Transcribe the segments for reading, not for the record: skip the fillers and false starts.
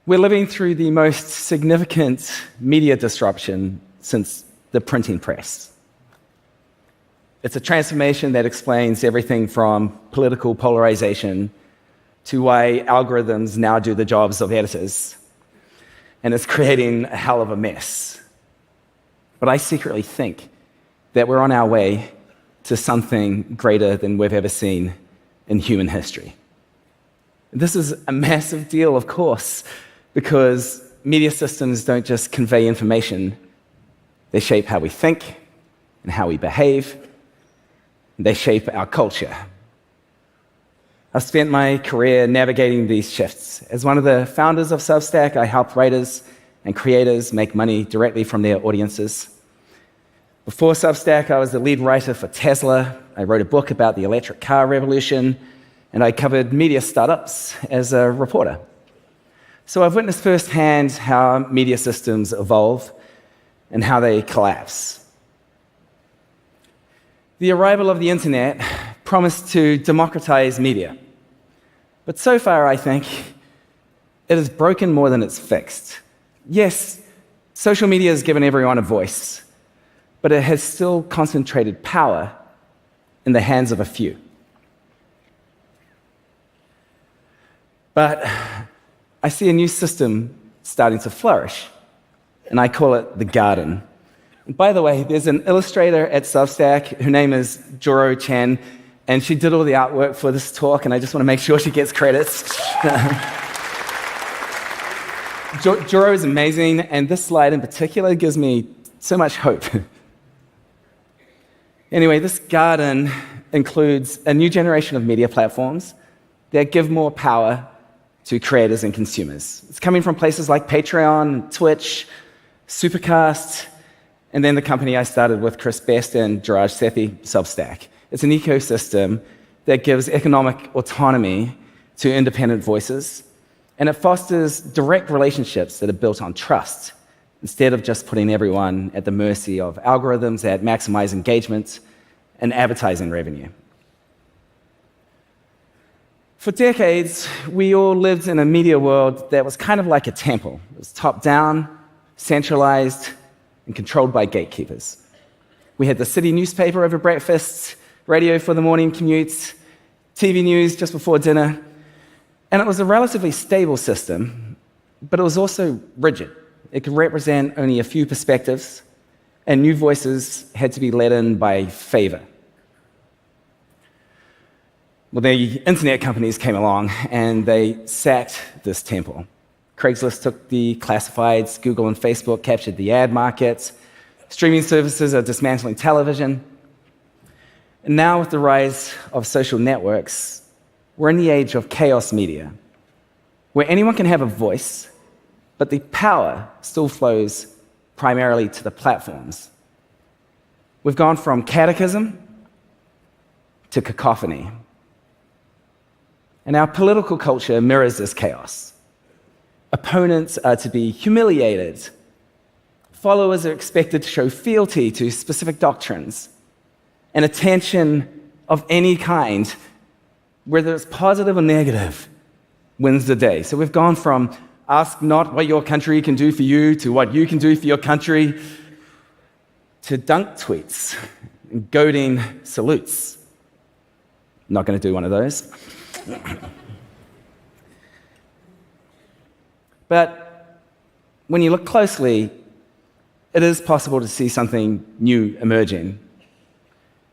We're living through the most significant media disruption since the printing press. It's a transformation that explains everything from political polarization to why algorithms now do the jobs of editors. And it's creating a hell of a mess. But I secretly think that we're on our way to something greater than we've ever seen in human history. This is a massive deal, of course, because media systems don't just convey information, they shape how we think and how we behave, and they shape our culture. I've spent my career navigating these shifts. As one of the founders of Substack, I help writers and creators make money directly from their audiences. Before Substack, I was the lead writer for Tesla. I wrote a book about the electric car revolution, and I covered media startups as a reporter. So I've witnessed firsthand how media systems evolve and how they collapse. The arrival of the internet promised to democratize media. But so far, I think, it has broken more than it's fixed. Yes, social media has given everyone a voice, but it has still concentrated power in the hands of a few. But I see a new system starting to flourish, and I call it the garden. And by the way, there's an illustrator at Substack. Her name is Joro Chen, and she did all the artwork for this talk, and I just want to make sure she gets credits. Joro is amazing, and this slide in particular gives me so much hope. Anyway, this garden includes a new generation of media platforms that give more power to creators and consumers. It's coming from places like Patreon, Twitch, Supercast, and then the company I started with Chris Best and Jiraj Sethi, Substack. It's an ecosystem that gives economic autonomy to independent voices, and it fosters direct relationships that are built on trust, instead of just putting everyone at the mercy of algorithms that maximize engagement and advertising revenue. For decades, we all lived in a media world that was kind of like a temple. It was top-down, centralized, and controlled by gatekeepers. We had the city newspaper over breakfast, radio for the morning commutes, TV news just before dinner, and it was a relatively stable system, but it was also rigid. It could represent only a few perspectives, and new voices had to be let in by favor. Well, the internet companies came along, and they sacked this temple. Craigslist took the classifieds, Google and Facebook captured the ad markets, streaming services are dismantling television. And now, with the rise of social networks, we're in the age of chaos media, where anyone can have a voice, but the power still flows primarily to the platforms. We've gone from catechism to cacophony. And our political culture mirrors this chaos. Opponents are to be humiliated. Followers are expected to show fealty to specific doctrines. And attention of any kind, whether it's positive or negative, wins the day. So we've gone from ask not what your country can do for you to what you can do for your country, to dunk tweets and goading salutes. Not going to do one of those. But when you look closely, it is possible to see something new emerging.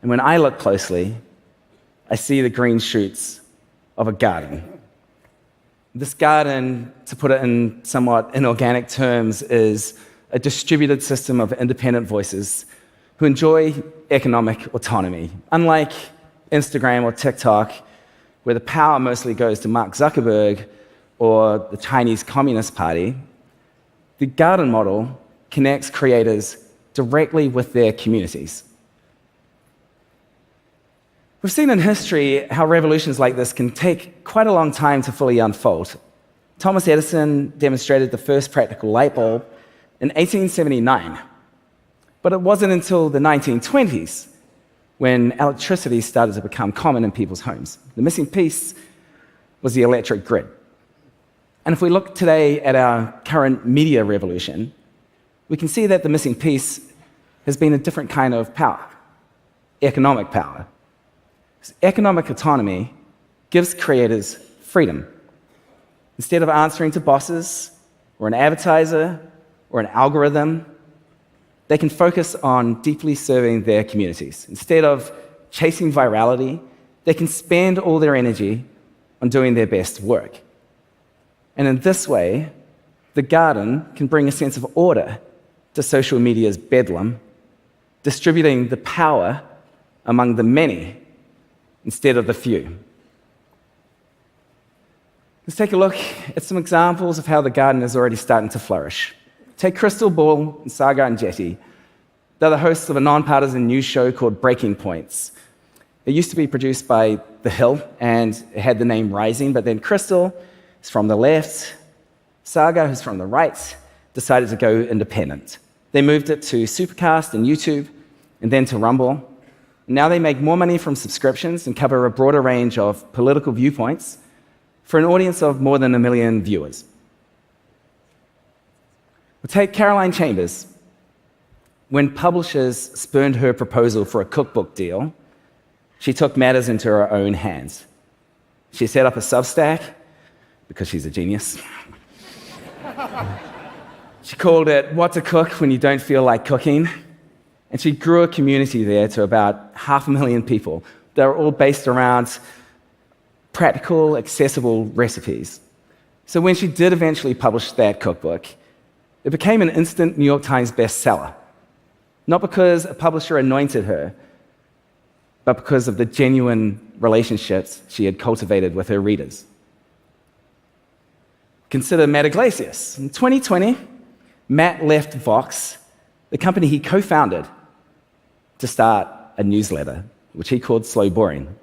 And when I look closely, I see the green shoots of a garden. This garden, to put it in somewhat inorganic terms, is a distributed system of independent voices who enjoy economic autonomy. Unlike Instagram or TikTok, where the power mostly goes to Mark Zuckerberg or the Chinese Communist Party, the garden model connects creators directly with their communities. We've seen in history how revolutions like this can take quite a long time to fully unfold. Thomas Edison demonstrated the first practical light bulb in 1879, but it wasn't until the 1920s when electricity started to become common in people's homes. The missing piece was the electric grid. And if we look today at our current media revolution, we can see that the missing piece has been a different kind of power, economic power. Economic autonomy gives creators freedom. Instead of answering to bosses or an advertiser or an algorithm, they can focus on deeply serving their communities. Instead of chasing virality, they can spend all their energy on doing their best work. And in this way, the garden can bring a sense of order to social media's bedlam, distributing the power among the many instead of the few. Let's take a look at some examples of how the garden is already starting to flourish. Take Crystal Ball and Saga and Jetty. They're the hosts of a nonpartisan news show called Breaking Points. It used to be produced by The Hill, and it had the name Rising, but then Crystal is from the left, Saga, who's from the right, decided to go independent. They moved it to Supercast and YouTube, and then to Rumble. Now they make more money from subscriptions and cover a broader range of political viewpoints for an audience of more than 1 million viewers. We'll take Caroline Chambers. When publishers spurned her proposal for a cookbook deal, she took matters into her own hands. She set up a Substack, because she's a genius. She called it What to Cook When You Don't Feel Like Cooking, and she grew a community there to about 500,000 people. They're all based around practical, accessible recipes. So when she did eventually publish that cookbook, it became an instant New York Times bestseller. Not because a publisher anointed her, but because of the genuine relationships she had cultivated with her readers. Consider Matt Iglesias. In 2020, Matt left Vox, the company he co-founded, to start a newsletter, which he called Slow Boring.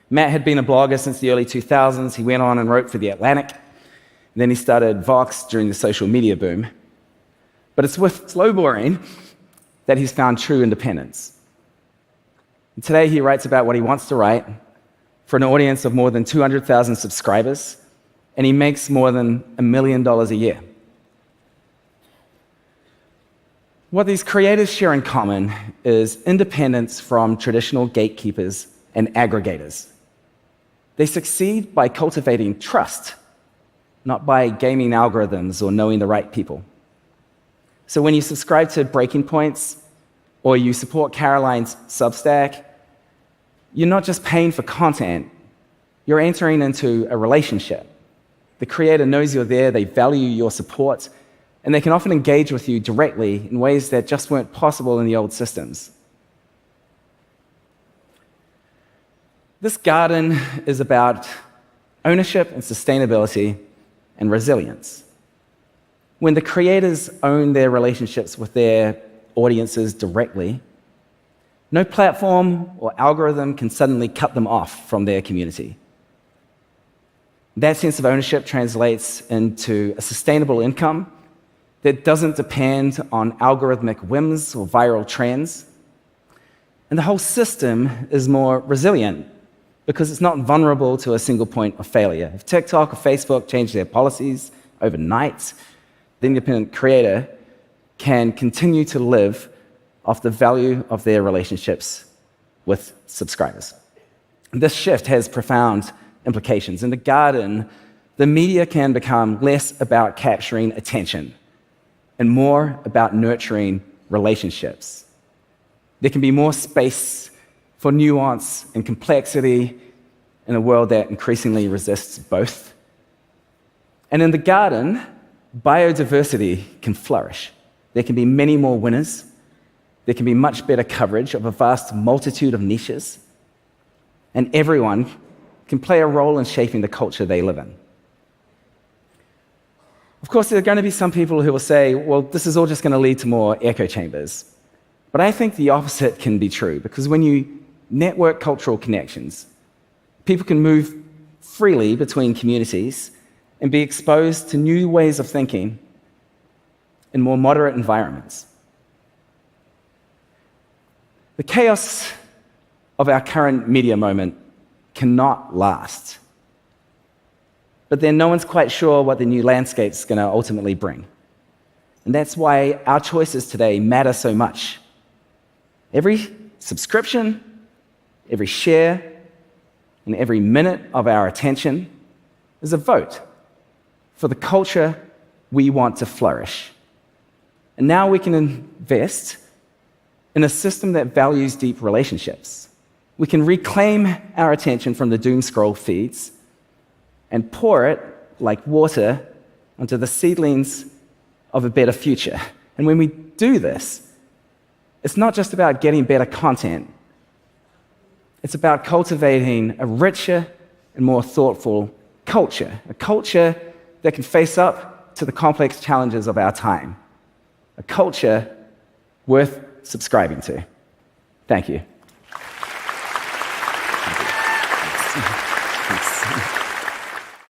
Matt had been a blogger since the early 2000s. He went on and wrote for The Atlantic. And then he started Vox during the social media boom. But it's with Slow Boring that he's found true independence. And today he writes about what he wants to write for an audience of more than 200,000 subscribers, and he makes more than $1 million a year. What these creators share in common is independence from traditional gatekeepers and aggregators. They succeed by cultivating trust, not by gaming algorithms or knowing the right people. So when you subscribe to Breaking Points or you support Caroline's Substack, you're not just paying for content, you're entering into a relationship. The creator knows you're there, they value your support, and they can often engage with you directly in ways that just weren't possible in the old systems. This garden is about ownership and sustainability and resilience. When the creators own their relationships with their audiences directly, no platform or algorithm can suddenly cut them off from their community. That sense of ownership translates into a sustainable income that doesn't depend on algorithmic whims or viral trends. And the whole system is more resilient because it's not vulnerable to a single point of failure. If TikTok or Facebook change their policies overnight, the independent creator can continue to live off the value of their relationships with subscribers. This shift has profound implications. In the garden, the media can become less about capturing attention and more about nurturing relationships. There can be more space for nuance and complexity in a world that increasingly resists both. And in the garden, biodiversity can flourish. There can be many more winners. There can be much better coverage of a vast multitude of niches. And everyone can play a role in shaping the culture they live in. Of course, there are going to be some people who will say, well, this is all just going to lead to more echo chambers. But I think the opposite can be true, because when you network cultural connections, people can move freely between communities and be exposed to new ways of thinking in more moderate environments. The chaos of our current media moment cannot last. but then no one's quite sure what the new landscape's going to ultimately bring. And that's why our choices today matter so much. Every subscription, every share, and every minute of our attention is a vote for the culture we want to flourish. And now we can invest in a system that values deep relationships. We can reclaim our attention from the doom scroll feeds and pour it like water onto the seedlings of a better future. And when we do this, it's not just about getting better content. It's about cultivating a richer and more thoughtful culture, a culture that can face up to the complex challenges of our time, a culture worth subscribing to. Thank you.